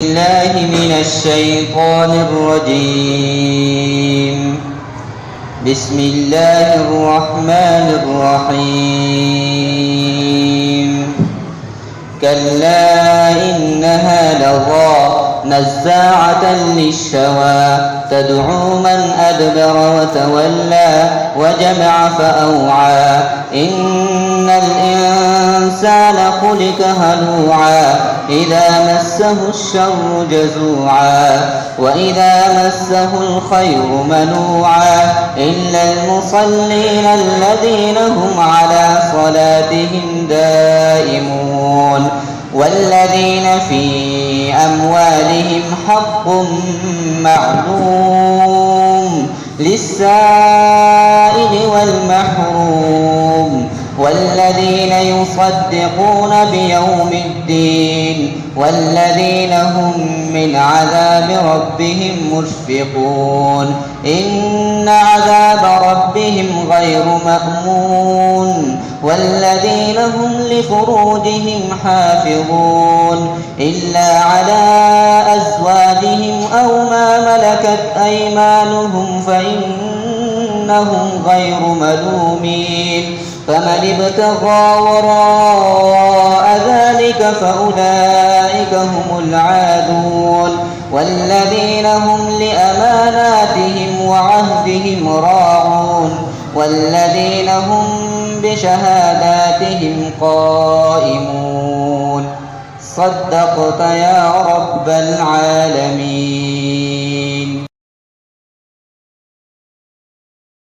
الله من الشيطان الرجيم. بسم الله الرحمن الرحيم. كلا إنها لظى نزاعة للشوى تدعو من أدبر وتولى وجمع فأوعى إن الإنسان خلق هلوعا إذا مسه الشر جزوعا وإذا مسه الخير منوعا إلا المصلين الذين هم على صلاتهم دائمون والذين في أموالهم حق معلوم للسائل والمحروم والذين يصدقون بيوم الدين والذين هم من عذاب ربهم مشفقون إن عذاب ربهم غير مأمون والذين هم لفروجهم حافظون إلا على أزواجهم أو ما ملكت أيمانهم فإنهم غير ملومين فمن ابتغى وراء ذلك فأولئك هم العادون والذين هم لأماناتهم وعهدهم راعون والذين هم بشهاداتهم قائمون. صدقت يا رب العالمين.